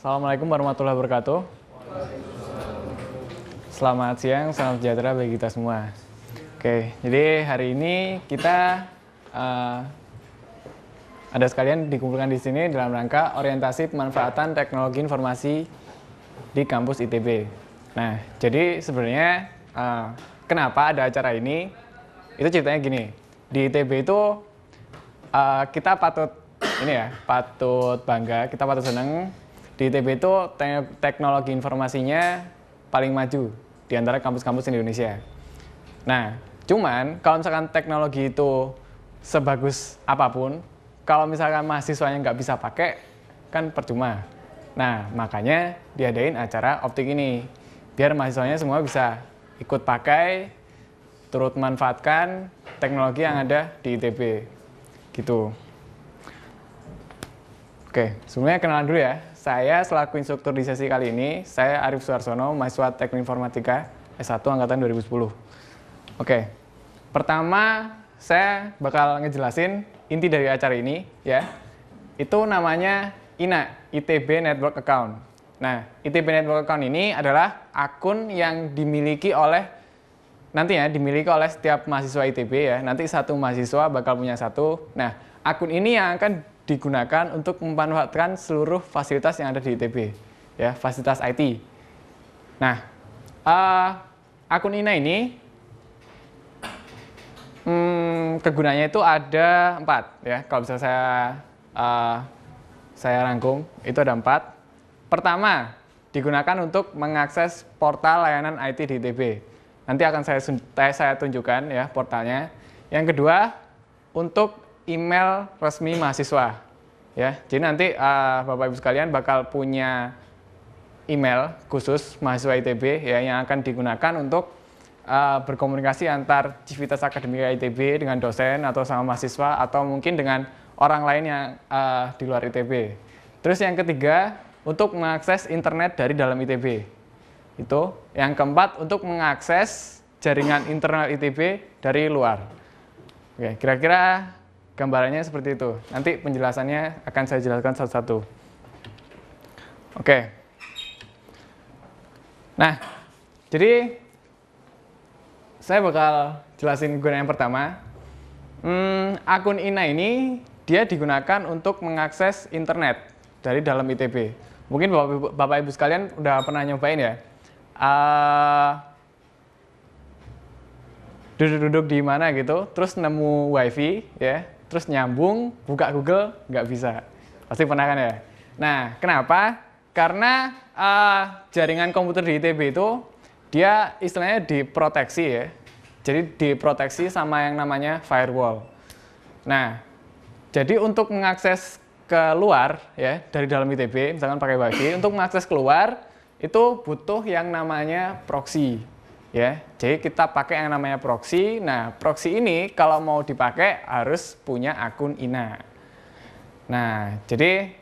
Assalamualaikum warahmatullahi wabarakatuh. Selamat siang, salam sejahtera bagi kita semua. Oke, jadi hari ini kita ada sekalian dikumpulkan di sini dalam rangka orientasi pemanfaatan teknologi informasi di kampus ITB. Nah, jadi sebenarnya kenapa ada acara ini? Itu ceritanya gini. Di ITB itu kita patut bangga, kita patut senang. Di ITB itu teknologi informasinya paling maju di antara kampus-kampus di Indonesia. Nah, cuman kalau misalkan teknologi itu sebagus apapun, kalau misalkan mahasiswanya nggak bisa pakai, kan percuma. Nah, makanya diadain acara Optik ini, biar mahasiswanya semua bisa ikut pakai, turut manfaatkan teknologi yang ada di ITB, gitu. Oke, sebelumnya kenalan dulu ya. Saya selaku instruktur di sesi kali ini, saya Arif Suarsono, mahasiswa Teknik Informatika S1 Angkatan 2010. Oke, pertama saya bakal ngejelasin inti dari acara ini ya. Itu namanya INA, ITB Network Account. Nah, ITB Network Account ini adalah akun yang dimiliki oleh setiap mahasiswa ITB ya. Nanti satu mahasiswa bakal punya satu. Nah, akun ini yang akan digunakan untuk memanfaatkan seluruh fasilitas yang ada di ITB, ya, fasilitas IT. Nah, akun INA ini kegunaannya itu ada 4, ya. Kalau bisa saya rangkum, itu ada 4. Pertama, digunakan untuk mengakses portal layanan IT di ITB. Nanti akan saya tunjukkan ya portalnya. Yang kedua, untuk email resmi mahasiswa ya. Jadi nanti Bapak Ibu sekalian bakal punya email khusus mahasiswa ITB ya, yang akan digunakan untuk berkomunikasi antar Civitas Akademika ITB dengan dosen atau sama mahasiswa atau mungkin dengan orang lain yang di luar ITB. Terus yang ketiga, untuk mengakses internet dari dalam ITB. Itu. Yang keempat, untuk mengakses jaringan internal ITB dari luar. Oke, kira-kira gambarannya seperti itu. Nanti penjelasannya akan saya jelaskan satu-satu. Oke. Nah, jadi saya bakal jelasin gunanya yang pertama. Akun INA ini dia digunakan untuk mengakses internet dari dalam ITB. Mungkin Bapak Ibu sekalian udah pernah nyobain ya. Duduk-duduk di mana gitu, terus nemu wifi ya, terus nyambung, buka Google, nggak bisa. Pasti pernah kan ya? Nah, kenapa? Karena jaringan komputer di ITB itu, dia istilahnya diproteksi ya. Jadi diproteksi sama yang namanya firewall. Nah, jadi untuk mengakses keluar ya, dari dalam ITB, misalkan pakai wifi, untuk mengakses keluar, itu butuh yang namanya proxy. Ya, jadi kita pakai yang namanya proxy. Nah, proxy ini kalau mau dipakai harus punya akun INA. Nah, jadi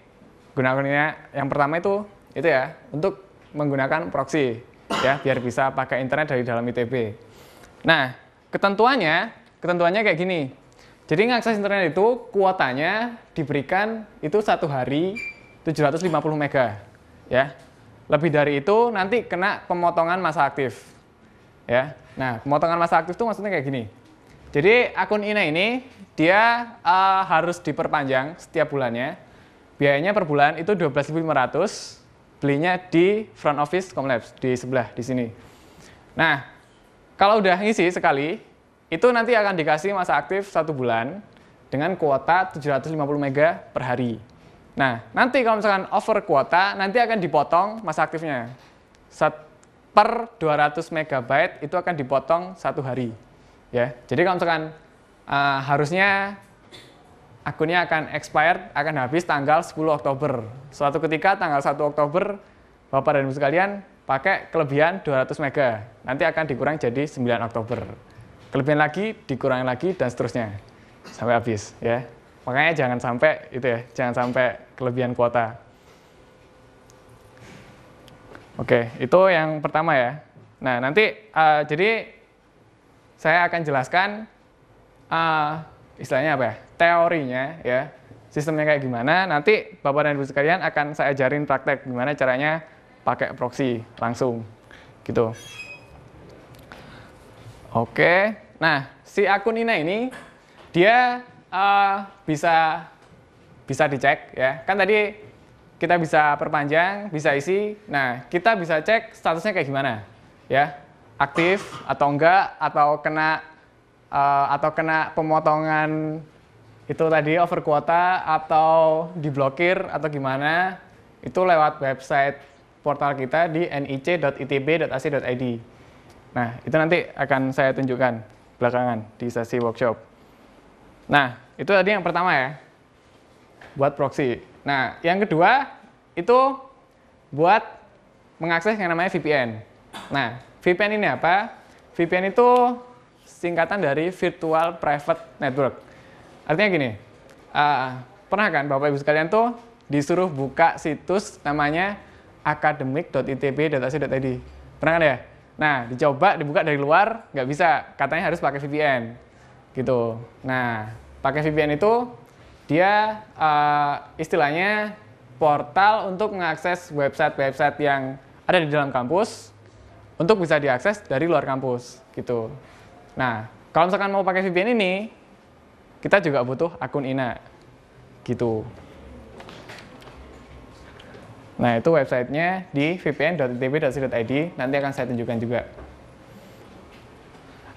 gunakannya yang pertama itu ya, untuk menggunakan proxy ya, biar bisa pakai internet dari dalam ITB. Nah, ketentuannya kayak gini. Jadi ngakses internet itu kuotanya diberikan itu 1 hari 750 mega ya. Lebih dari itu nanti kena pemotongan masa aktif. Ya, nah pemotongan masa aktif itu maksudnya kayak gini. Jadi akun INA ini dia harus diperpanjang setiap bulannya. Biayanya per bulan itu 12.500. Belinya di front office Comlabs di sebelah di sini. Nah, kalau udah ngisi sekali, itu nanti akan dikasih masa aktif 1 bulan dengan kuota 750 mega per hari. Nah, nanti kalau misalkan over kuota, nanti akan dipotong masa aktifnya. Per 200 MB itu akan dipotong 1 hari. Ya, jadi kalau misalkan harusnya akunnya akan expired, akan habis tanggal 10 Oktober. Suatu ketika tanggal 1 Oktober, Bapak dan Ibu sekalian pakai kelebihan 200 MB. Nanti akan dikurang jadi 9 Oktober. Kelebihan lagi, dikurangi lagi, dan seterusnya. Sampai habis. Ya. Makanya jangan sampai kelebihan kuota. Oke, itu yang pertama ya. Nah, nanti jadi saya akan jelaskan istilahnya apa ya? Teorinya ya. sistemnya kayak gimana. Nanti Bapak dan Ibu sekalian akan saya ajarin praktek gimana caranya pakai proxy langsung gitu. Oke, nah si akun INA ini dia bisa dicek ya. Kan tadi kita bisa perpanjang, bisa isi. Nah, kita bisa cek statusnya kayak gimana ya. Aktif atau enggak, atau kena pemotongan itu tadi over kuota, atau diblokir atau gimana. Itu lewat website portal kita di nic.itb.ac.id. Nah, itu nanti akan saya tunjukkan belakangan di sesi workshop. Nah, itu tadi yang pertama ya, buat proxy. Nah, yang kedua itu buat mengakses yang namanya VPN. Nah, VPN ini apa? VPN itu singkatan dari Virtual Private Network. Artinya gini, pernah kan Bapak Ibu sekalian tuh disuruh buka situs namanya academic.itb.ac.id. Pernah kan ya? Nah, dibuka dari luar, nggak bisa. Katanya harus pakai VPN. Gitu. Nah, pakai VPN itu dia istilahnya portal untuk mengakses website-website yang ada di dalam kampus untuk bisa diakses dari luar kampus. Gitu. Nah, kalau misalkan mau pakai VPN ini, kita juga butuh akun INA. Gitu. Nah, itu websitenya di vpn.itb.ac.id, nanti akan saya tunjukkan juga.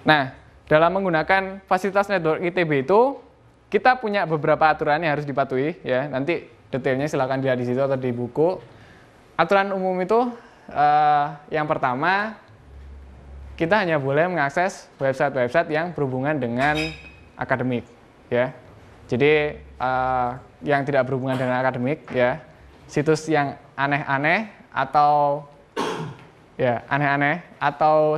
Nah, dalam menggunakan fasilitas network ITB itu, kita punya beberapa aturan yang harus dipatuhi, ya. Nanti detailnya silakan dilihat di situ atau di buku. Aturan umum itu, yang pertama, kita hanya boleh mengakses website-website yang berhubungan dengan akademik, ya. Jadi, yang tidak berhubungan dengan akademik, ya. Situs yang aneh-aneh atau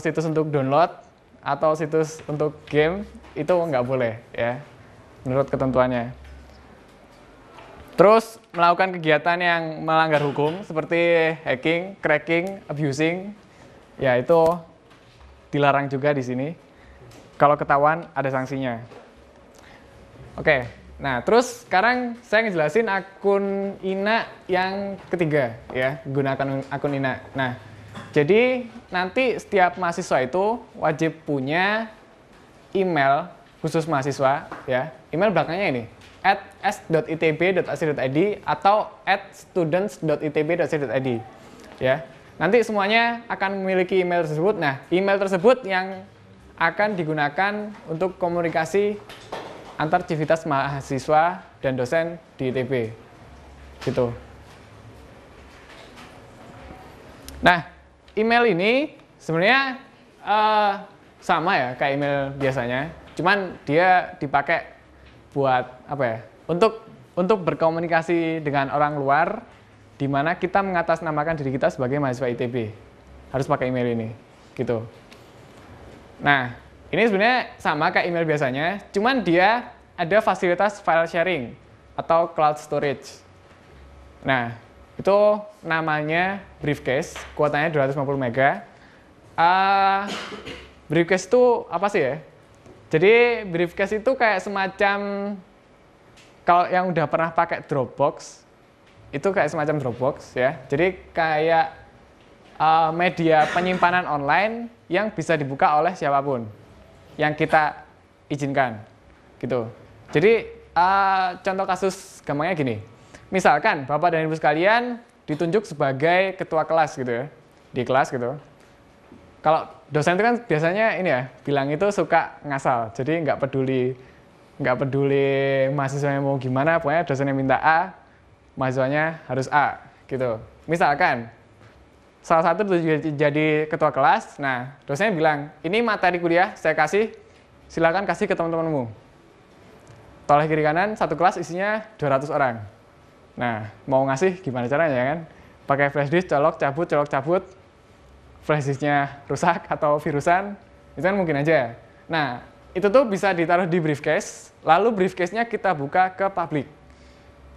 situs untuk download atau situs untuk game itu nggak boleh ya menurut ketentuannya. Terus melakukan kegiatan yang melanggar hukum seperti hacking, cracking, abusing, ya itu dilarang juga di sini. Kalau ketahuan ada sanksinya. Oke. Nah, terus sekarang saya ngejelasin akun INA yang ketiga ya, gunakan akun INA. Nah, jadi nanti setiap mahasiswa itu wajib punya email khusus mahasiswa ya. Email belakangnya ini @s.itb.ac.id atau @students.itb.ac.id ya. Nanti semuanya akan memiliki email tersebut. Nah, email tersebut yang akan digunakan untuk komunikasi antar civitas mahasiswa dan dosen di ITB, gitu. Nah, email ini sebenarnya sama ya kayak email biasanya, cuman dia dipakai buat apa ya? Untuk berkomunikasi dengan orang luar, di mana kita mengatasnamakan diri kita sebagai mahasiswa ITB, harus pakai email ini, gitu. Nah. Ini sebenarnya sama kayak email biasanya, cuman dia ada fasilitas file sharing atau cloud storage. Nah, itu namanya briefcase, kuotanya 250 MB. Briefcase itu apa sih ya? Jadi briefcase itu kayak semacam, kalau yang udah pernah pakai Dropbox, itu kayak semacam Dropbox ya. Jadi kayak media penyimpanan online yang bisa dibuka oleh siapapun yang kita izinkan, gitu. Jadi contoh kasus gampangnya gini, misalkan Bapak dan Ibu sekalian ditunjuk sebagai ketua kelas gitu ya, di kelas gitu. Kalau dosen itu kan biasanya ini ya, bilang itu suka ngasal, jadi nggak peduli mahasiswanya mau gimana, pokoknya dosennya minta A, mahasiswanya harus A, gitu. Misalkan salah satu jadi ketua kelas, nah dosennya bilang, ini materi kuliah saya kasih, silakan kasih ke teman-temanmu. Toleh kiri kanan, satu kelas isinya 200 orang. Nah, mau ngasih gimana caranya kan? Pakai flash disk, colok cabut, flash disknya rusak atau virusan, itu kan mungkin aja. Nah, itu tuh bisa ditaruh di briefcase, lalu briefcase-nya kita buka ke publik.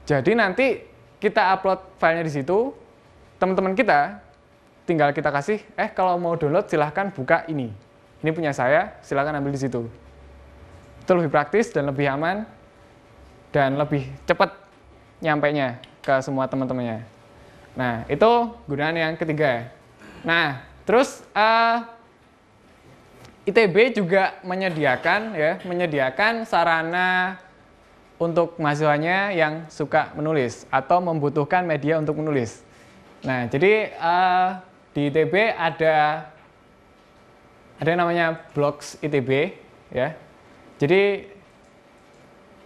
Jadi nanti kita upload filenya di situ, teman-teman kita tinggal kita kasih, kalau mau download silahkan buka ini. Ini punya saya, silahkan ambil di situ. Itu lebih praktis dan lebih aman dan lebih cepat nyampainya ke semua teman-temannya. Nah, itu gunaan yang ketiga. Nah, terus ITB juga menyediakan sarana untuk mahasiswanya yang suka menulis atau membutuhkan media untuk menulis. Nah, jadi di ITB ada yang namanya Blogs ITB, ya. Jadi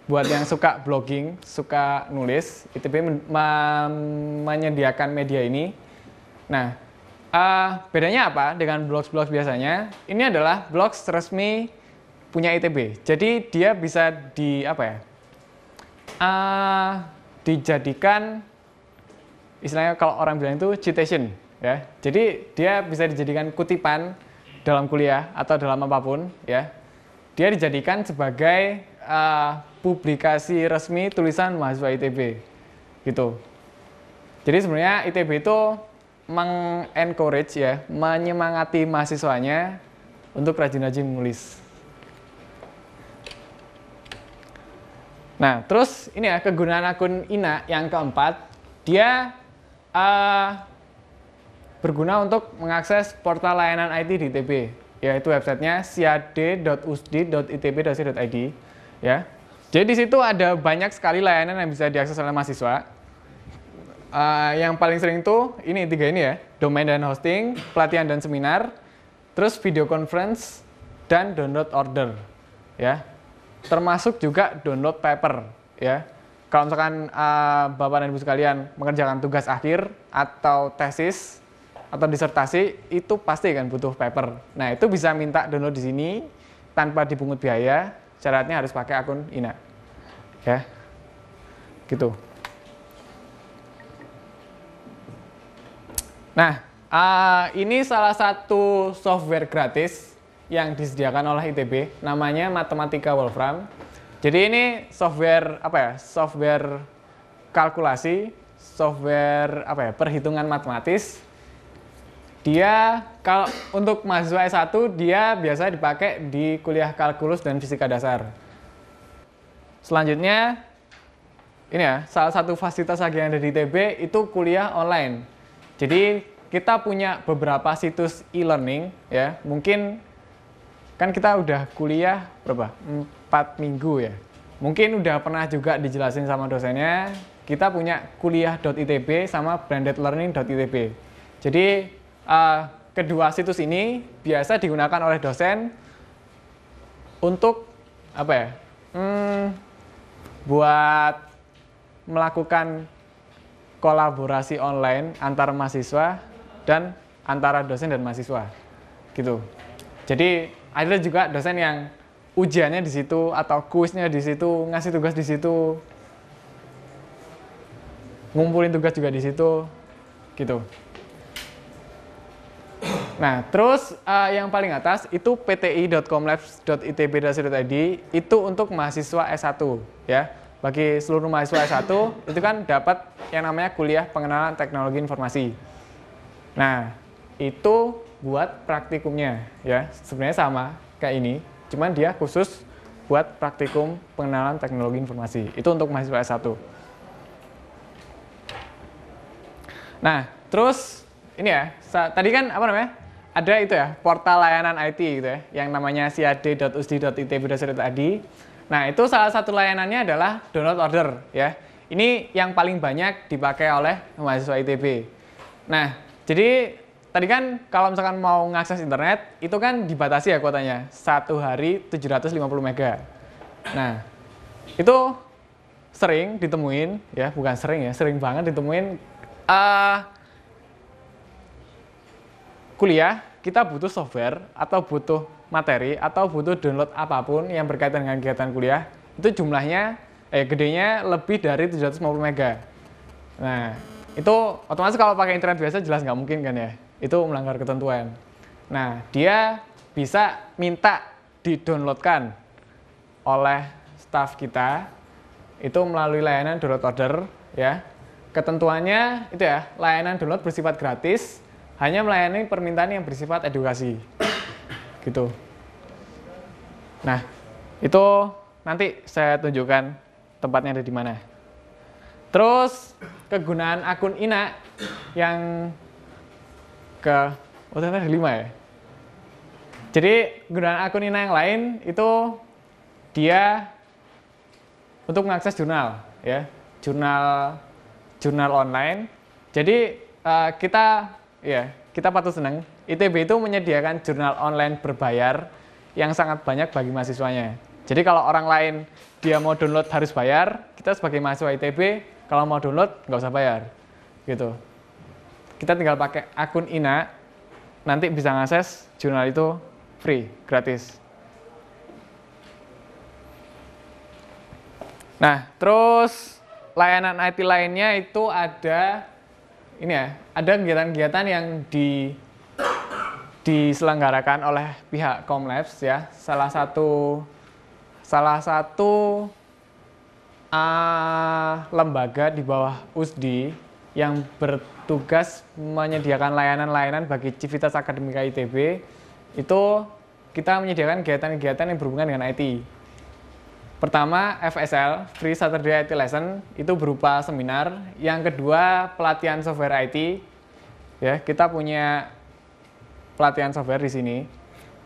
buat yang suka blogging, suka nulis, ITB menyediakan media ini. Nah, bedanya apa dengan blogs-blogs biasanya? Ini adalah blogs resmi punya ITB. Jadi dia bisa dijadikan, istilahnya kalau orang bilang itu citation, ya. Jadi dia bisa dijadikan kutipan dalam kuliah atau dalam apapun, ya. Dia dijadikan sebagai publikasi resmi tulisan mahasiswa ITB, gitu. Jadi sebenarnya ITB itu mengencourage, ya, menyemangati mahasiswanya untuk rajin-rajin menulis. Nah, terus ini ya kegunaan akun INA yang keempat, dia berguna untuk mengakses portal layanan IT di ITB, yaitu websitenya siad.usdi.itb.ac.id, ya. Jadi di situ ada banyak sekali layanan yang bisa diakses oleh mahasiswa. Yang paling sering tuh ini 3 ini ya, domain dan hosting, pelatihan dan seminar, terus video conference dan download order, ya. Termasuk juga download paper, ya. Kalau misalkan Bapak dan Ibu sekalian mengerjakan tugas akhir atau tesis atau disertasi, itu pasti kan butuh paper. Nah, itu bisa minta download di sini tanpa dipungut biaya. Syaratnya harus pakai akun INA, ya. Gitu. Nah, ini salah satu software gratis yang disediakan oleh ITB, namanya Matematika Wolfram. Jadi ini software software kalkulasi, software perhitungan matematis. Dia kalau untuk mahasiswa S1 dia biasa dipakai di kuliah kalkulus dan fisika dasar. Selanjutnya ini ya, salah satu fasilitas lagi yang ada di ITB itu kuliah online. Jadi kita punya beberapa situs e-learning, ya. Mungkin kan kita udah kuliah berapa? 4 minggu ya. Mungkin udah pernah juga dijelasin sama dosennya. Kita punya kuliah.itb sama blendedlearning.itb. Jadi kedua situs ini biasa digunakan oleh dosen untuk buat melakukan kolaborasi online antar mahasiswa dan antara dosen dan mahasiswa, gitu. Jadi ada juga dosen yang ujiannya di situ atau kuisnya di situ, ngasih tugas di situ, ngumpulin tugas juga di situ, gitu. Nah, terus yang paling atas itu pti.comlabs.itb.ac.id itu untuk mahasiswa S1, ya. Bagi seluruh mahasiswa S1 itu kan dapat yang namanya kuliah pengenalan teknologi informasi. Nah, itu buat praktikumnya, ya. Sebenarnya sama kayak ini, cuman dia khusus buat praktikum pengenalan teknologi informasi. Itu untuk mahasiswa S1. Nah, terus ini ya, tadi kan ada itu ya, portal layanan IT gitu ya, yang namanya siad.usdi.itb.ac.id. Nah, itu salah satu layanannya adalah download order, ya. Ini yang paling banyak dipakai oleh mahasiswa ITB. Nah, jadi tadi kan kalau misalkan mau ngakses internet, itu kan dibatasi ya kuotanya, 1 hari 750 mega. Nah, itu sering ditemuin, ya, bukan sering ya, sering banget ditemuin kuliah, kita butuh software atau butuh materi atau butuh download apapun yang berkaitan dengan kegiatan kuliah, itu jumlahnya gedenya lebih dari 750 mega. Nah, itu otomatis kalau pakai internet biasa jelas nggak mungkin kan ya, itu melanggar ketentuan. Nah, dia bisa minta di-downloadkan oleh staf kita itu melalui layanan download order, ya. Ketentuannya itu ya, layanan download bersifat gratis, hanya melayani permintaan yang bersifat edukasi, gitu. Nah, itu nanti saya tunjukkan tempatnya ada di mana. Terus kegunaan akun INA yang ternyata ada 5 ya. Jadi kegunaan akun INA yang lain itu dia untuk mengakses jurnal, ya, jurnal online. Jadi kita patut senang. ITB itu menyediakan jurnal online berbayar yang sangat banyak bagi mahasiswanya. Jadi kalau orang lain dia mau download harus bayar, kita sebagai mahasiswa ITB kalau mau download nggak usah bayar, gitu. Kita tinggal pakai akun INA, nanti bisa ngakses jurnal itu free, gratis. Nah, terus layanan IT lainnya itu ada ini ya, ada kegiatan-kegiatan yang diselenggarakan oleh pihak Komlabs ya. Salah satu lembaga di bawah USDI yang bertugas menyediakan layanan-layanan bagi Civitas Akademika ITB itu kita menyediakan kegiatan-kegiatan yang berhubungan dengan IT. Pertama, FSL, Free Saturday IT Lesson, itu berupa seminar. Yang kedua, pelatihan software IT. Ya, kita punya pelatihan software di sini.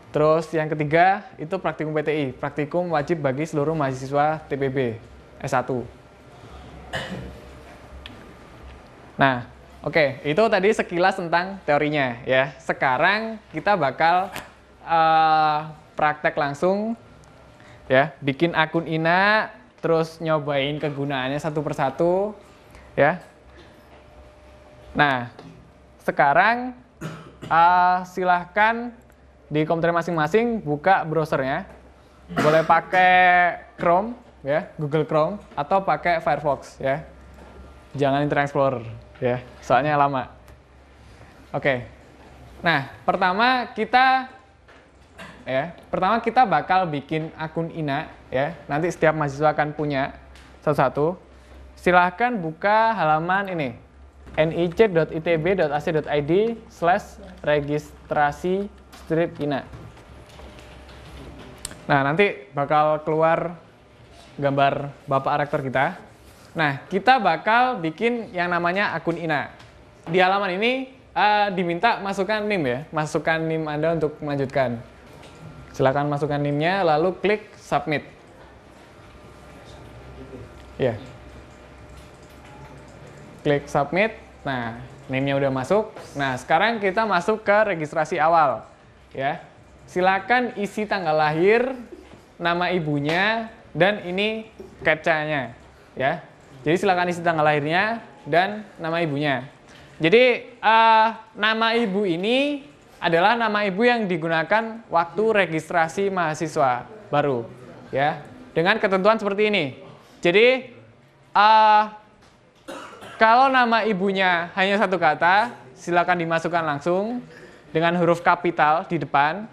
Terus yang ketiga, itu praktikum PTI, praktikum wajib bagi seluruh mahasiswa TPB S1. Nah, oke, itu tadi sekilas tentang teorinya ya. Sekarang kita bakal praktek langsung. Ya, bikin akun INA, terus nyobain kegunaannya satu persatu, ya. Nah, sekarang silahkan di komputer masing-masing buka browsernya. Boleh pakai Chrome, ya, Google Chrome, atau pakai Firefox, ya. Jangan Internet Explorer, ya, soalnya lama. Oke. Nah, pertama kita bakal bikin akun INA ya. Nanti setiap mahasiswa akan punya satu-satu. Silahkan buka halaman ini nic.itb.ac.id/registrasi-INA. Nah, nanti bakal keluar gambar Bapak Rektor kita. Nah, kita bakal bikin yang namanya akun INA. Di halaman ini diminta masukkan NIM ya, masukkan NIM Anda untuk melanjutkan. Silakan masukkan NIM-nya, lalu klik submit. Ya. Klik submit. Nah, NIM-nya udah masuk. Nah, sekarang kita masuk ke registrasi awal. Ya. Silakan isi tanggal lahir, nama ibunya, dan ini CAPTCHA-nya. Ya. Jadi silakan isi tanggal lahirnya dan nama ibunya. Jadi nama ibu ini adalah nama ibu yang digunakan waktu registrasi mahasiswa baru, ya, dengan ketentuan seperti ini. Jadi kalau nama ibunya hanya satu kata, silakan dimasukkan langsung dengan huruf kapital di depan.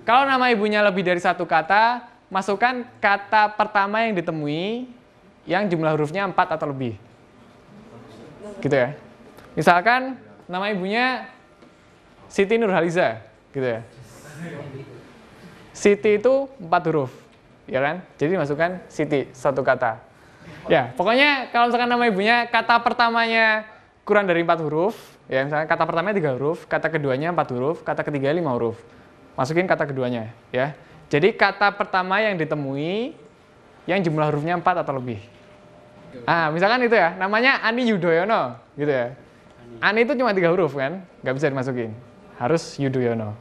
Kalau nama ibunya lebih dari satu kata, masukkan kata pertama yang ditemui yang jumlah hurufnya 4 atau lebih, gitu ya. Misalkan nama ibunya Siti Nurhaliza, gitu ya. Siti itu 4 huruf, ya kan? Jadi masukkan Siti, satu kata. Ya, pokoknya kalau misalkan nama ibunya kata pertamanya kurang dari 4 huruf, ya misalkan kata pertamanya 3 huruf, kata keduanya 4 huruf, kata ketiganya 5 huruf. Masukin kata keduanya, ya. Jadi kata pertama yang ditemui yang jumlah hurufnya 4 atau lebih. Misalkan itu ya, namanya Ani Yudhoyono, gitu ya. Ani itu cuma 3 huruf kan, nggak bisa dimasukin. Harus Yudhoyono.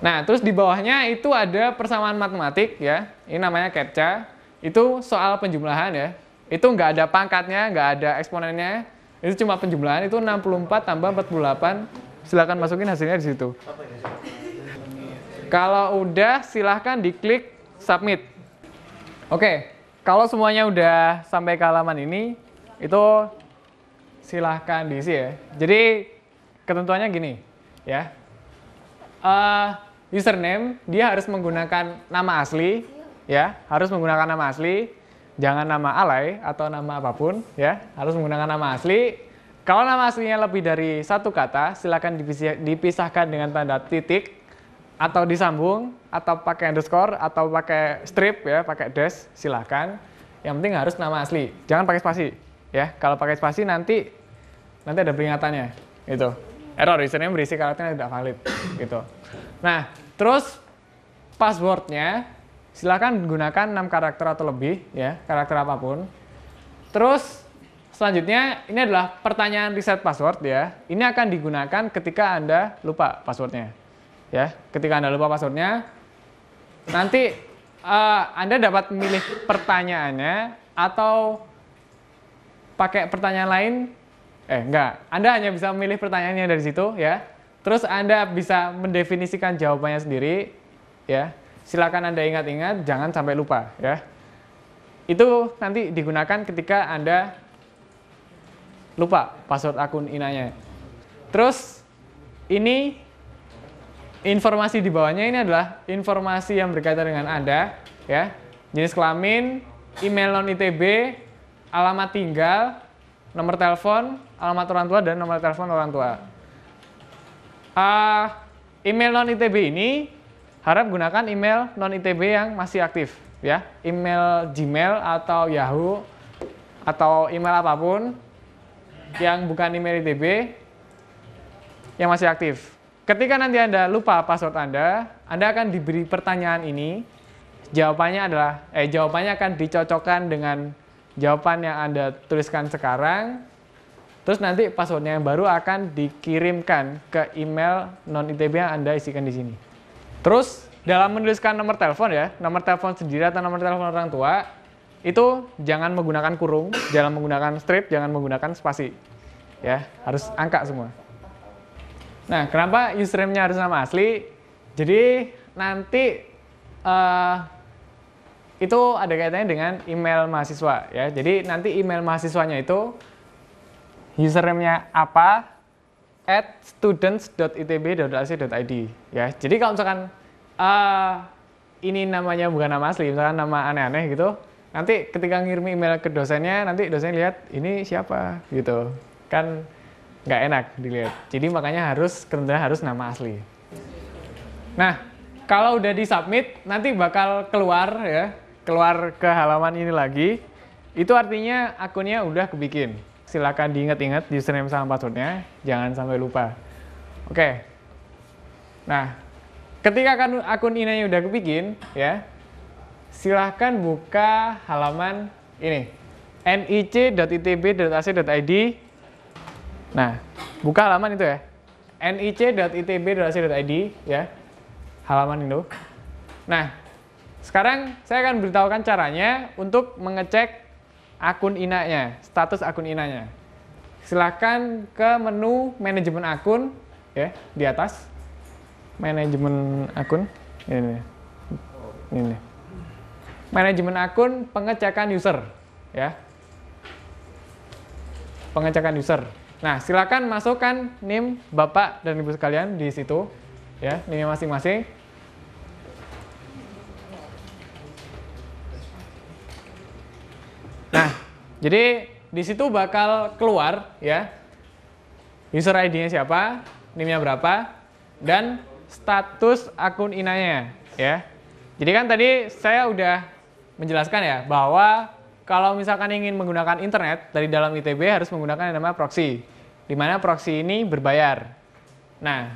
Nah, terus di bawahnya itu ada persamaan matematik ya. Ini namanya CAPTCHA. Itu soal penjumlahan ya. Itu nggak ada pangkatnya, nggak ada eksponennya. Itu cuma penjumlahan, itu 64 tambah 48. Silakan masukin hasilnya di situ. Kalau udah, silahkan diklik submit. Oke, kalau semuanya udah sampai ke halaman ini, itu silahkan diisi ya. Jadi ketentuannya gini ya. Username dia harus menggunakan nama asli ya, harus menggunakan nama asli, jangan nama alay atau nama apapun ya, harus menggunakan nama asli. Kalau nama aslinya lebih dari satu kata, silakan dipisahkan dengan tanda titik atau disambung atau pakai underscore atau pakai strip ya, pakai dash, silakan. Yang penting harus nama asli, jangan pakai spasi ya. Kalau pakai spasi nanti ada peringatannya, gitu. Error, username berisi karakter yang tidak valid, gitu. Nah, terus passwordnya silakan gunakan 6 karakter atau lebih, ya, karakter apapun. Terus selanjutnya ini adalah pertanyaan reset password, ya. Ini akan digunakan ketika Anda lupa passwordnya, ya. Ketika Anda lupa passwordnya, nanti Anda dapat memilih pertanyaannya atau pakai pertanyaan lain. Enggak, Anda hanya bisa memilih pertanyaannya dari situ, ya. Terus Anda bisa mendefinisikan jawabannya sendiri, ya. Silakan Anda ingat-ingat, jangan sampai lupa, ya. Itu nanti digunakan ketika Anda lupa password akun INA-nya. Terus ini informasi di bawahnya ini adalah informasi yang berkaitan dengan Anda, ya. Jenis kelamin, email non-ITB, alamat tinggal, nomor telepon, alamat orang tua, dan nomor telepon orang tua. Email non-ITB ini harap gunakan email non-ITB yang masih aktif, ya. Email Gmail atau Yahoo atau email apapun yang bukan email ITB yang masih aktif. Ketika nanti Anda lupa password Anda akan diberi pertanyaan ini. Jawabannya akan dicocokkan dengan jawaban yang Anda tuliskan sekarang. Terus nanti passwordnya yang baru akan dikirimkan ke email non-ITB yang Anda isikan di sini. Terus dalam menuliskan nomor telepon, ya, nomor telepon sendiri atau nomor telepon orang tua, itu jangan menggunakan kurung, jangan menggunakan strip, jangan menggunakan spasi. Ya, harus angka semua. Nah, kenapa username-nya harus nama asli? Jadi nanti itu ada kaitannya dengan email mahasiswa, ya. Jadi nanti email mahasiswanya itu username-nya apa @students.itb.ac.id, ya. Jadi kalau misalkan ini namanya bukan nama asli, misalkan nama aneh-aneh gitu, nanti ketika ngirim email ke dosennya, nanti dosen lihat ini siapa gitu, kan nggak enak dilihat. Jadi makanya harus nama asli. Nah, kalau udah disubmit, nanti bakal keluar, ya, keluar ke halaman ini lagi. Itu artinya akunnya udah kebikin. Silakan diingat-ingat username sama passwordnya, jangan sampai lupa. Oke. Nah, ketika akun INA-nya udah kebikin, ya, silahkan buka halaman ini, nic.itb.ac.id. Nah, buka halaman itu, ya, nic.itb.ac.id, ya, halaman itu. Nah, sekarang saya akan beritahukan caranya untuk mengecek akun INA-nya, status akun INA-nya. Silahkan ke menu manajemen akun, ya, di atas. Manajemen akun, ini. Manajemen akun, pengecekan user, ya. Pengecekan user. Nah, silakan masukkan NIM Bapak dan Ibu sekalian di situ, ya, NIM masing-masing. Nah, jadi di situ bakal keluar, ya, user ID-nya siapa, NIM-nya berapa, dan status akun INA-nya, ya. Jadi kan tadi saya udah menjelaskan, ya, bahwa kalau misalkan ingin menggunakan internet dari dalam ITB harus menggunakan yang namanya proxy, di mana proxy ini berbayar. Nah,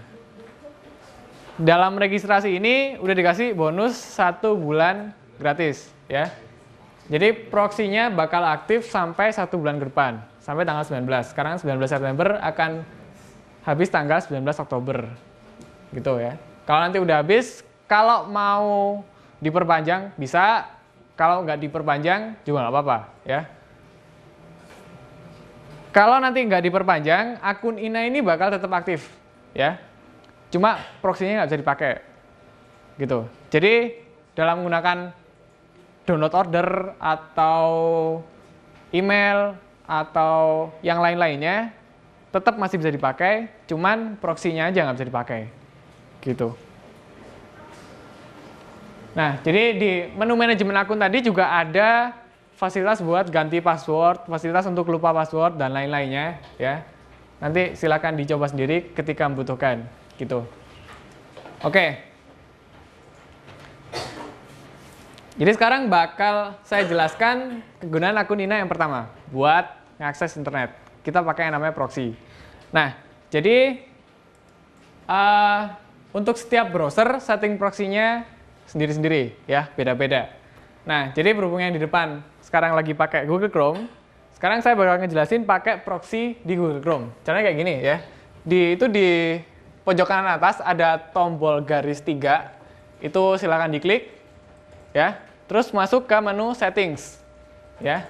dalam registrasi ini udah dikasih bonus 1 bulan gratis, ya. Jadi proxy-nya bakal aktif sampai 1 bulan ke depan, sampai tanggal 19. Sekarang 19 September akan habis tanggal 19 Oktober. Gitu, ya. Kalau nanti udah habis, kalau mau diperpanjang bisa, kalau nggak diperpanjang juga nggak apa-apa, ya. Kalau nanti nggak diperpanjang, akun INA ini bakal tetap aktif, ya. Cuma proxy-nya nggak bisa dipakai, gitu. Jadi dalam menggunakan download order atau email atau yang lain-lainnya tetap masih bisa dipakai, cuman proxy-nya aja nggak bisa dipakai, gitu. Nah, jadi di menu manajemen akun tadi juga ada fasilitas buat ganti password, fasilitas untuk lupa password dan lain-lainnya, ya. Nanti silakan dicoba sendiri ketika membutuhkan, gitu. Oke. Jadi sekarang bakal saya jelaskan kegunaan akun INA yang pertama, buat ngakses internet. Kita pakai yang namanya proxy. Nah, jadi untuk setiap browser setting proxy-nya sendiri-sendiri ya, beda-beda. Nah, jadi berhubung yang di depan sekarang lagi pakai Google Chrome, sekarang saya bakal ngejelasin pakai proxy di Google Chrome. Caranya kayak gini ya. Itu di pojok kanan atas ada tombol garis 3. Itu silakan diklik ya. Terus masuk ke menu settings ya.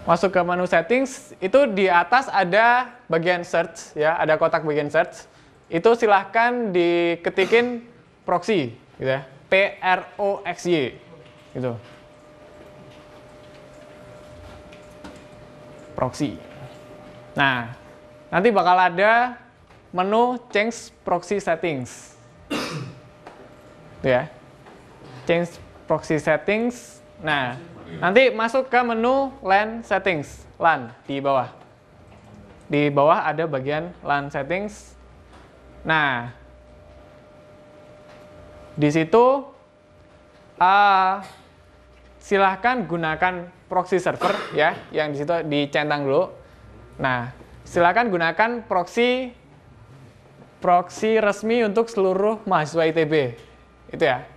Masuk ke menu settings, itu di atas ada bagian search ya, ada kotak bagian search. Itu silahkan diketikin proxy gitu ya. PROXY gitu. Proxy. Nah, nanti bakal ada menu change proxy settings. Itu ya. Change proxy settings. Nah, nanti masuk ke menu LAN settings, LAN di bawah. Di bawah ada bagian LAN settings. Nah, di situ silahkan gunakan proxy server ya, yang di situ dicentang dulu. Nah, silahkan gunakan proxy resmi untuk seluruh mahasiswa ITB. Itu ya.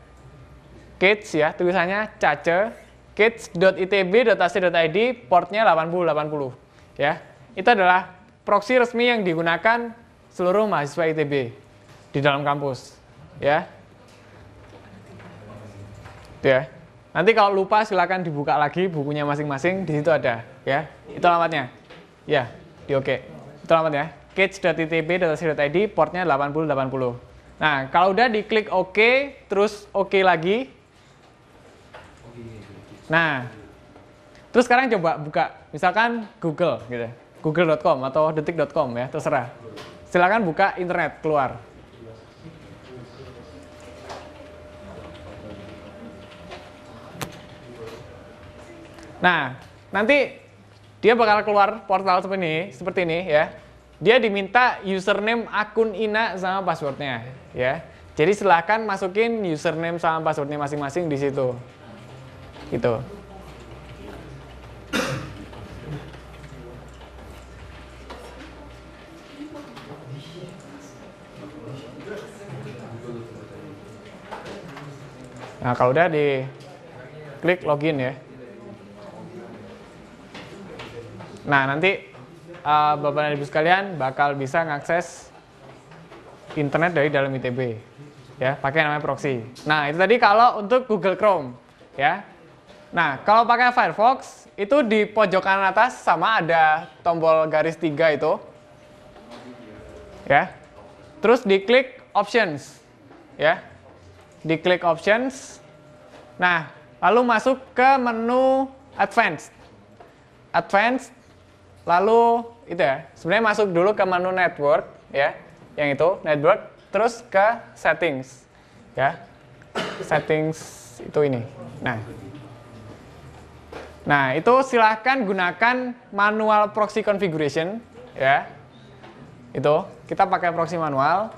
Cage ya, tulisannya cace. cage.itb.ac.id, portnya 8080 ya. Itu adalah proxy resmi yang digunakan seluruh mahasiswa ITB di dalam kampus ya. Itu ya. Nanti kalau lupa silakan dibuka lagi bukunya masing-masing, di situ ada ya. Itu alamatnya. Ya, di oke. Itu alamatnya. cage.itb.ac.id, portnya 8080. Nah, kalau udah diklik oke, terus oke lagi. Nah, terus sekarang coba buka, misalkan Google gitu, google.com atau detik.com ya, terserah. Silakan buka internet, keluar. Nah, nanti dia bakal keluar portal seperti ini ya. Dia diminta username akun INA sama passwordnya ya. Jadi silakan masukin username sama passwordnya masing-masing di situ. Gitu. Nah, kalau udah diklik login ya. Nah, nanti Bapak dan Ibu sekalian bakal bisa ngakses internet dari dalam ITB ya, pakai namanya proxy. Nah, itu tadi kalau untuk Google Chrome ya. Nah, kalau pakai Firefox, itu di pojok kanan atas sama ada tombol garis 3 itu. Ya. Terus diklik Options. Ya. Diklik Options. Nah, lalu masuk ke menu Advanced. Advanced, lalu itu ya. Sebenarnya masuk dulu ke menu Network, ya. Yang itu, Network, terus ke Settings. Ya. Settings itu ini. Nah, itu silahkan gunakan manual proxy configuration ya. Itu kita pakai proxy manual.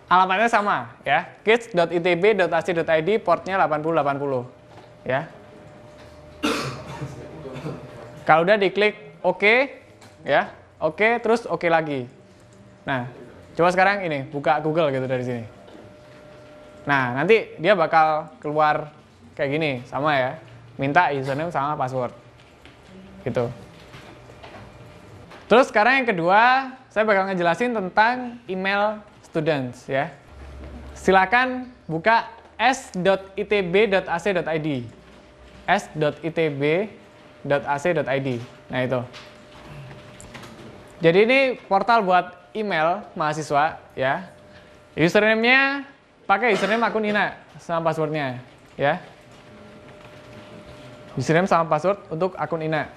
Alamatnya sama ya. cage.itb.ac.id, portnya 8080 ya. Kalau udah diklik OK ya. OK terus OK lagi. Nah, coba sekarang ini buka Google gitu dari sini. Nah, nanti dia bakal keluar kayak gini, sama ya. Minta username sama password gitu. Terus sekarang yang kedua, saya bakal ngejelasin tentang email students ya. Silakan buka s.itb.ac.id, s.itb.ac.id. Nah, itu. Jadi ini portal buat email mahasiswa ya. Username-nya pakai username akun INA sama passwordnya ya. Username sama password untuk akun INA.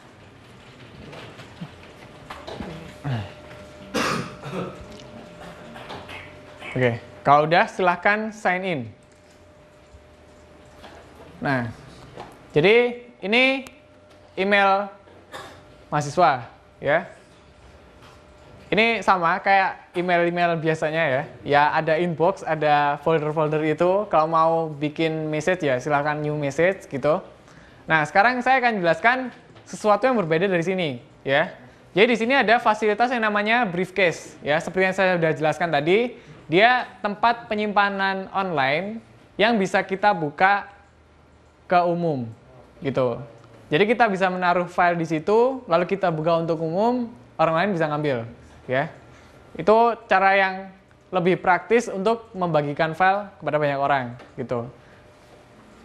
Oke, kalau udah silahkan sign in. Nah, jadi ini email mahasiswa ya. Ini sama kayak email-email biasanya ya. Ya ada inbox, ada folder-folder itu. Kalau mau bikin message ya silahkan new message gitu. Nah, sekarang saya akan jelaskan sesuatu yang berbeda dari sini, ya. Jadi di sini ada fasilitas yang namanya briefcase, ya. Seperti yang saya sudah jelaskan tadi, dia tempat penyimpanan online yang bisa kita buka ke umum, gitu. Jadi kita bisa menaruh file di situ, lalu kita buka untuk umum, orang lain bisa ngambil, ya. Itu cara yang lebih praktis untuk membagikan file kepada banyak orang, gitu.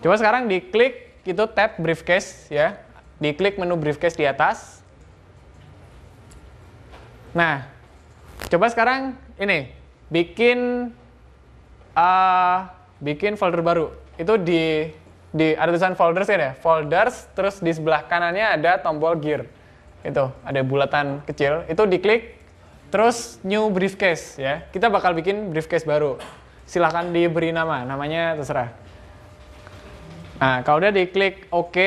Coba sekarang diklik itu tab briefcase, ya. Diklik menu briefcase di atas. Nah, coba sekarang ini bikin folder baru. Itu di ada tulisan folders ya, folders, terus di sebelah kanannya ada tombol gear. Itu ada bulatan kecil, itu diklik. Terus new briefcase, ya. Kita bakal bikin briefcase baru. Silahkan diberi nama, namanya terserah. Nah, kalau udah diklik OK,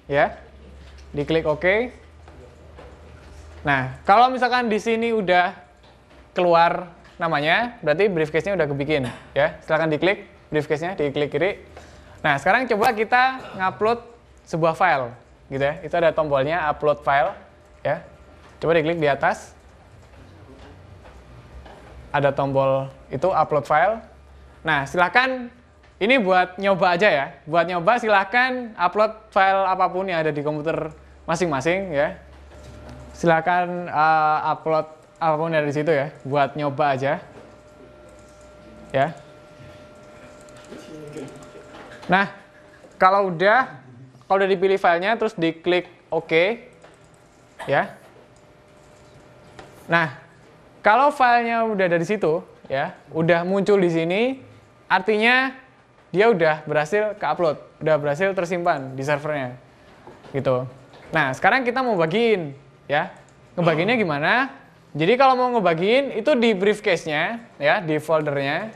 ya. Diklik OK. Nah, kalau misalkan di sini udah keluar namanya, berarti briefcase-nya udah kebikin, ya. Silahkan diklik briefcase-nya, diklik kiri. Nah, sekarang coba kita ngupload sebuah file, gitu ya. Itu ada tombolnya upload file, ya. Coba diklik di atas. Ada tombol itu upload file. Nah, silakan ini buat nyoba aja ya. Buat nyoba silakan upload file apapun yang ada di komputer masing-masing ya. Silakan upload apapun yang ada di situ ya. Buat nyoba aja. Ya. Nah, kalau udah dipilih filenya terus diklik OK. Ya. Nah, kalau filenya udah dari situ ya, udah muncul di sini, artinya dia udah berhasil ke-upload, udah berhasil tersimpan di servernya. Gitu. Nah, sekarang kita mau bagiin ya. Ngebagiinnya gimana? Jadi kalau mau ngebagiin itu di briefcase-nya ya, di foldernya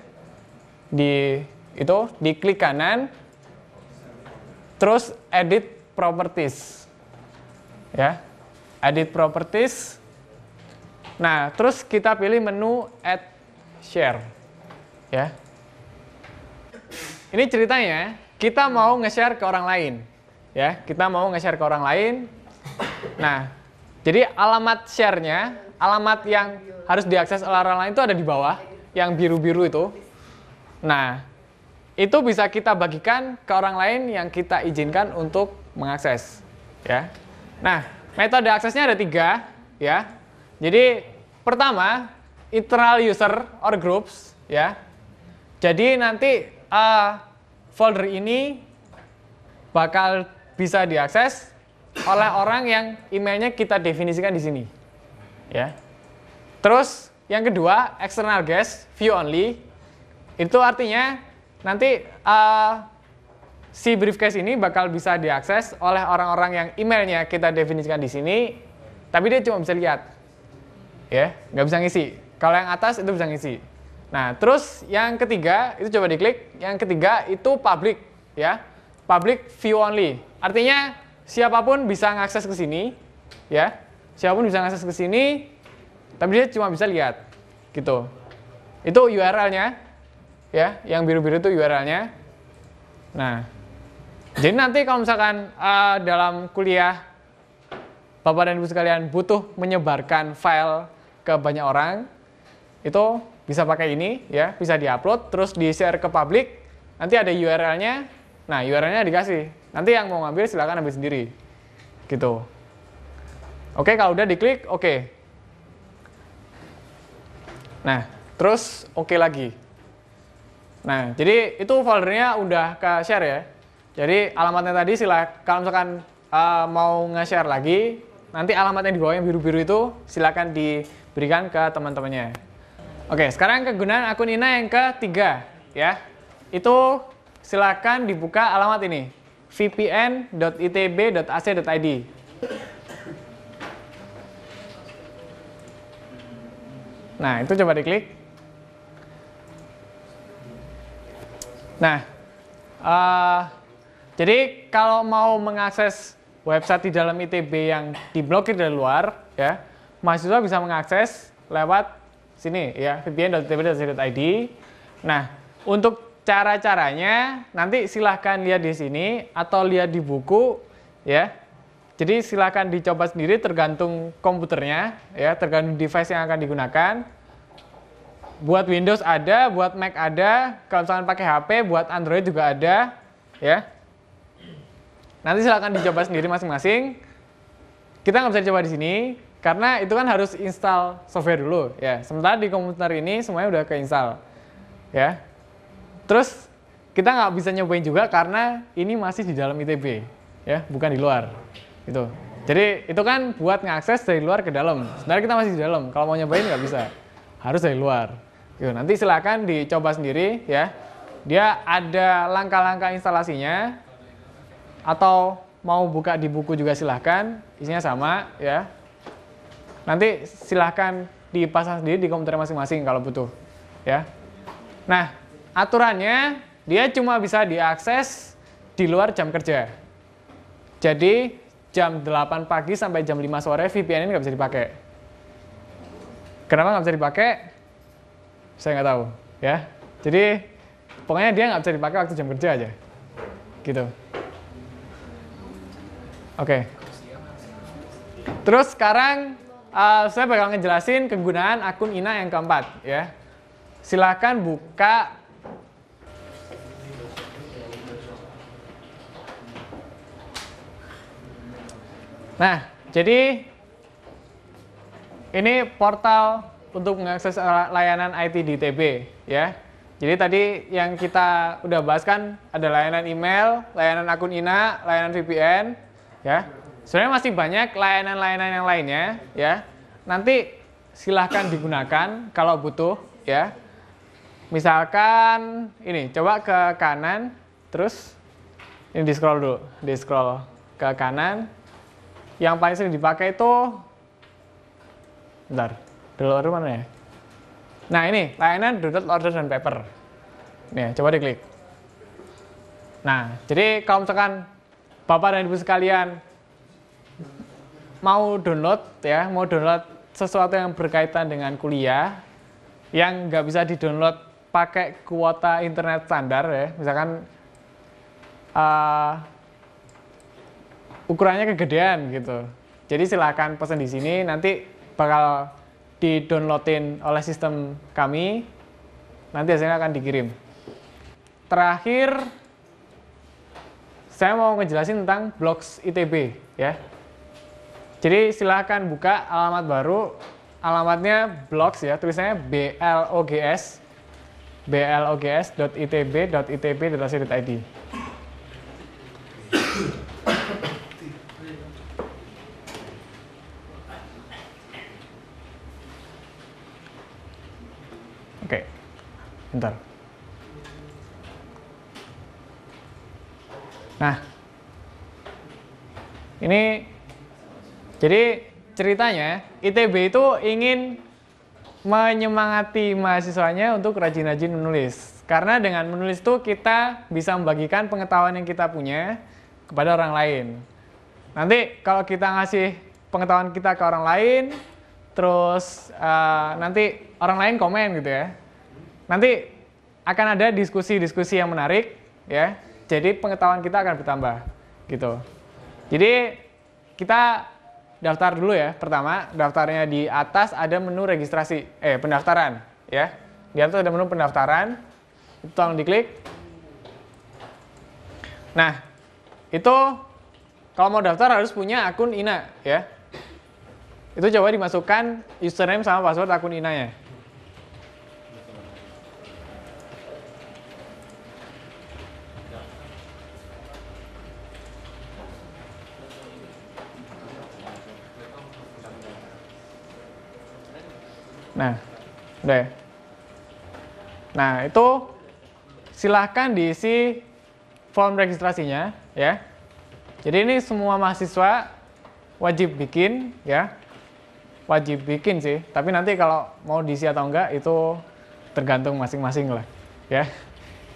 di klik kanan terus edit properties. Ya. Edit properties. Nah, terus kita pilih menu add share. Ya. Ini ceritanya, kita mau nge-share ke orang lain. Ya, kita mau nge-share ke orang lain. Nah, jadi alamat share-nya, alamat yang harus diakses oleh orang lain itu ada di bawah, yang biru-biru itu. Nah, itu bisa kita bagikan ke orang lain yang kita izinkan untuk mengakses. Ya. Nah, metode aksesnya ada 3. Ya. Jadi, pertama, internal user or groups. Ya. Jadi, nanti folder ini bakal bisa diakses oleh orang yang emailnya kita definisikan di sini. Ya. Terus yang kedua, external guest view only. Itu artinya nanti si briefcase ini bakal bisa diakses oleh orang-orang yang emailnya kita definisikan di sini, tapi dia cuma bisa lihat. Ya, nggak bisa ngisi. Kalau yang atas itu bisa ngisi. Nah, terus yang ketiga, itu coba diklik. Yang ketiga itu public, ya. Public view only. Artinya siapapun bisa ngakses ke sini, ya. Siapapun bisa ngakses ke sini, tapi dia cuma bisa lihat. Gitu. Itu URL-nya, ya. Yang biru-biru itu URL-nya. Nah, jadi nanti kalau misalkan dalam kuliah Bapak dan Ibu sekalian butuh menyebarkan file ke banyak orang, itu bisa pakai ini, ya, bisa diupload, terus di-share ke publik, nanti ada URL-nya, nah URL-nya dikasih, nanti yang mau ngambil silakan ambil sendiri, gitu. Oke, kalau udah diklik, oke. Nah, terus oke lagi. Nah, jadi itu foldernya udah ke-share ya. Jadi alamatnya tadi kalau misalkan mau nge-share lagi, nanti alamat yang di bawah yang biru-biru itu silakan diberikan ke teman-temannya. Oke, sekarang kegunaan akun INA yang ketiga, ya. Itu silakan dibuka alamat ini, vpn.itb.ac.id. Nah, itu coba diklik. Nah, jadi kalau mau mengakses website di dalam ITB yang diblokir dari luar, ya, mahasiswa bisa mengakses lewat sini ya, vpn.itb.ac.id. Nah, untuk cara-caranya nanti silahkan lihat di sini atau lihat di buku ya. Jadi silakan dicoba sendiri tergantung komputernya, ya, tergantung device yang akan digunakan. Buat Windows ada, buat Mac ada, kalau misalkan pakai HP, buat Android juga ada, ya. Nanti silakan dicoba sendiri masing-masing. Kita nggak bisa coba di sini, karena itu kan harus install software dulu, ya. Sementara di komputer ini semuanya udah keinstall, ya. Terus kita nggak bisa nyobain juga karena ini masih di dalam ITB, ya, bukan di luar. Gitu. Jadi itu kan buat ngakses dari luar ke dalam. Sebenarnya kita masih di dalam. Kalau mau nyobain nggak bisa, harus dari luar. Gitu. Nanti silakan dicoba sendiri, ya. Dia ada langkah-langkah instalasinya. Atau mau buka di buku juga silahkan. Isinya sama, ya. Nanti silahkan dipasang sendiri di komputer masing-masing kalau butuh, ya. Nah, aturannya dia cuma bisa diakses di luar jam kerja. Jadi jam 8 pagi sampai jam 5 sore VPN ini nggak bisa dipakai. Kenapa nggak bisa dipakai? Saya nggak tahu, ya. Jadi pokoknya dia nggak bisa dipakai waktu jam kerja aja, gitu. Oke. Terus sekarang saya bakal ngejelasin kegunaan akun INA yang keempat, ya. Silakan buka Nah, jadi ini portal untuk mengakses layanan IT di ITB, ya. Jadi tadi yang kita udah bahas kan ada layanan email, layanan akun INA, layanan VPN, ya. Sebenarnya masih banyak layanan-layanan yang lainnya, ya. Nanti silahkan digunakan kalau butuh, ya. Misalkan ini, coba ke kanan, terus ini di scroll dulu, di scroll ke kanan. Yang paling sering dipakai itu, bentar, download mana ya? Nah ini, layanan download order dan paper. Nih, coba diklik. Nah, jadi kalau misalkan Bapak dan Ibu sekalian mau download, ya, mau download sesuatu yang berkaitan dengan kuliah, yang nggak bisa di-download pakai kuota internet standar, ya, misalkan ukurannya kegedean gitu. Jadi silakan pesan di sini, nanti bakal di-downloadin oleh sistem kami. Nanti hasilnya akan dikirim. Terakhir, saya mau ngejelasin tentang blogs ITB, ya. Jadi silakan buka alamat baru, alamatnya blogs, ya, tulisannya blogs.itb.itb.ac.id. Oke, bentar. Nah, ini jadi ceritanya ITB itu ingin menyemangati mahasiswanya untuk rajin-rajin menulis. Karena dengan menulis itu kita bisa membagikan pengetahuan yang kita punya kepada orang lain. Nanti kalau kita ngasih pengetahuan kita ke orang lain, terus nanti orang lain komen gitu, ya. Nanti akan ada diskusi-diskusi yang menarik, ya. Jadi pengetahuan kita akan bertambah, gitu. Jadi kita daftar dulu, ya. Pertama, daftarnya di atas ada menu registrasi, pendaftaran, ya. Di atas ada menu pendaftaran, itu tolong diklik. Nah, itu kalau mau daftar harus punya akun INA, ya. Itu coba dimasukkan username sama password akun INA-nya. Nah, udah ya. Nah, itu silahkan diisi form registrasinya, ya. Jadi ini semua mahasiswa wajib bikin, ya. Wajib bikin sih, tapi nanti kalau mau diisi atau enggak itu tergantung masing-masing lah, ya.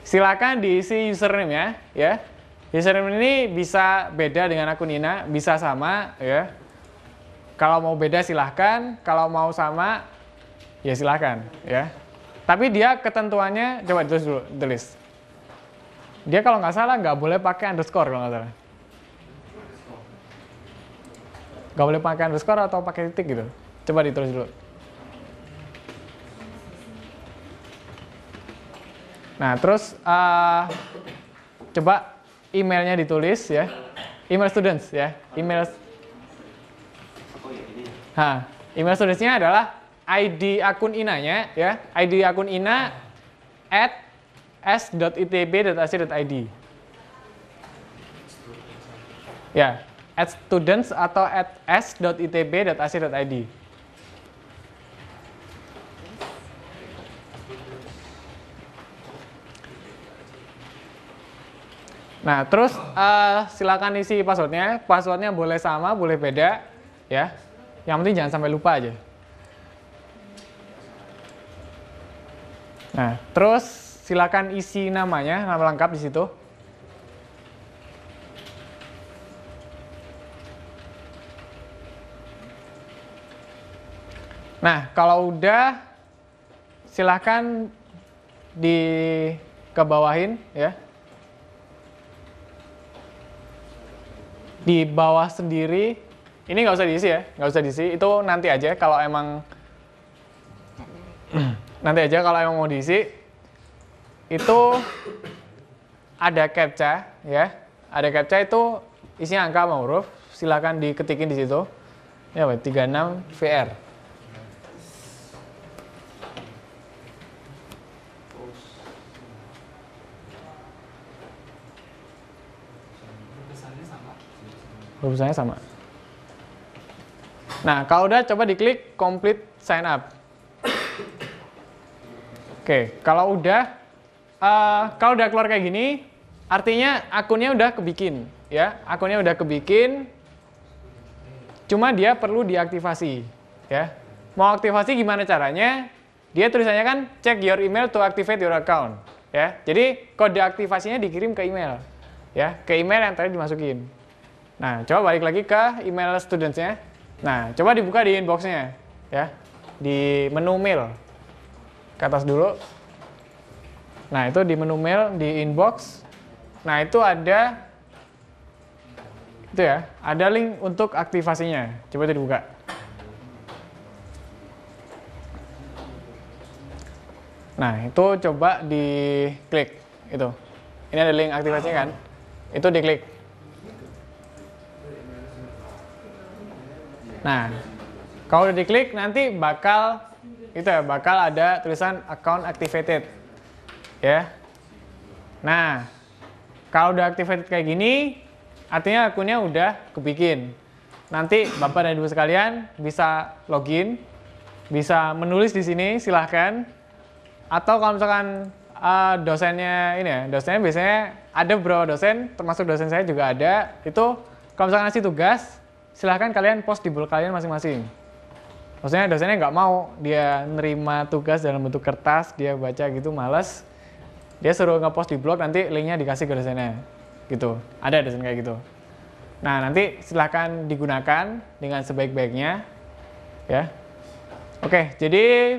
Silakan diisi username, ya. Username ini bisa beda dengan akun INA, bisa sama, ya. Kalau mau beda silahkan, kalau mau sama ya silahkan, ya. Tapi dia ketentuannya, coba tulis. Dia kalau nggak salah nggak boleh pakai underscore kalau nggak salah. Nggak boleh pakai underscore atau pakai titik gitu. Coba ditulis dulu. Nah, terus coba emailnya ditulis ya. Email students ya. Email studentsnya adalah ID akun INA-nya ya. ID akun INA @s.itb.ac.id. Ya, @students atau @s.itb.ac.id. Nah, terus silakan isi passwordnya. Passwordnya boleh sama, boleh beda, ya. Yang penting jangan sampai lupa aja. Nah, terus silakan isi namanya, nama lengkap di situ. Nah, kalau udah, silakan dikebawahin, ya. Di bawah sendiri, ini nggak usah diisi ya, nggak usah diisi, itu nanti aja kalau emang mau diisi. Itu ada captcha ya, ada captcha itu isinya angka sama huruf, silakan diketikin di situ. Ya, 36 VR. Urusannya sama. Nah, kalau udah coba diklik complete sign up. Oke, kalau udah keluar kayak gini, artinya akunnya udah kebikin, ya. Akunnya udah kebikin. Cuma dia perlu diaktifasi, ya. Mau aktivasi gimana caranya? Dia tulisannya kan check your email to activate your account, ya. Jadi kode aktivasinya dikirim ke email, ya, ke email yang tadi dimasukin. Nah, coba balik lagi ke email students-nya. Nah, coba dibuka di inbox-nya, ya, di menu mail. Ke atas dulu. Nah, itu di menu mail, di inbox. Nah, itu ada, itu ya, ada link untuk aktivasinya. Coba itu dibuka. Nah, itu coba diklik, itu. Ini ada link aktivasinya kan? Itu diklik. Nah, kalau udah diklik nanti bakal ada tulisan account activated, ya. Nah, kalau udah activated kayak gini, artinya akunnya udah kebikin. Nanti Bapak dan Ibu sekalian bisa login, bisa menulis di sini, silahkan. Atau kalau misalkan dosennya ini ya, dosennya biasanya ada beberapa dosen, termasuk dosen saya juga ada. Itu kalau misalkan ngasih tugas, silahkan kalian post di blog kalian masing-masing. Maksudnya dosennya nggak mau dia nerima tugas dalam bentuk kertas, dia baca gitu, males. Dia suruh nge-post di blog, nanti linknya dikasih ke dosennya. Gitu, ada dosen kayak gitu. Nah, nanti silahkan digunakan dengan sebaik-baiknya. Ya. Oke, jadi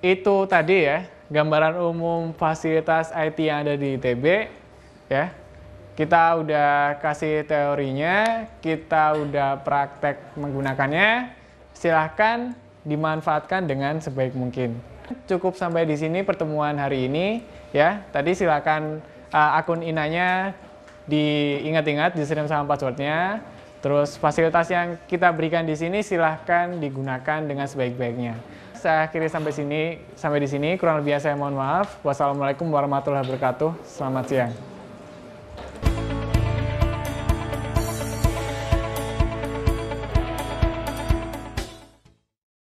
itu tadi ya, gambaran umum fasilitas IT yang ada di ITB. Ya. Kita udah kasih teorinya, kita udah praktek menggunakannya. Silahkan dimanfaatkan dengan sebaik mungkin. Cukup sampai di sini pertemuan hari ini, ya. Tadi silakan akun INA-nya diingat-ingat, disertai sama passwordnya. Terus fasilitas yang kita berikan di sini silahkan digunakan dengan sebaik-baiknya. Saya akhiri sampai di sini. Kurang lebihnya saya mohon maaf. Wassalamualaikum warahmatullahi wabarakatuh. Selamat siang.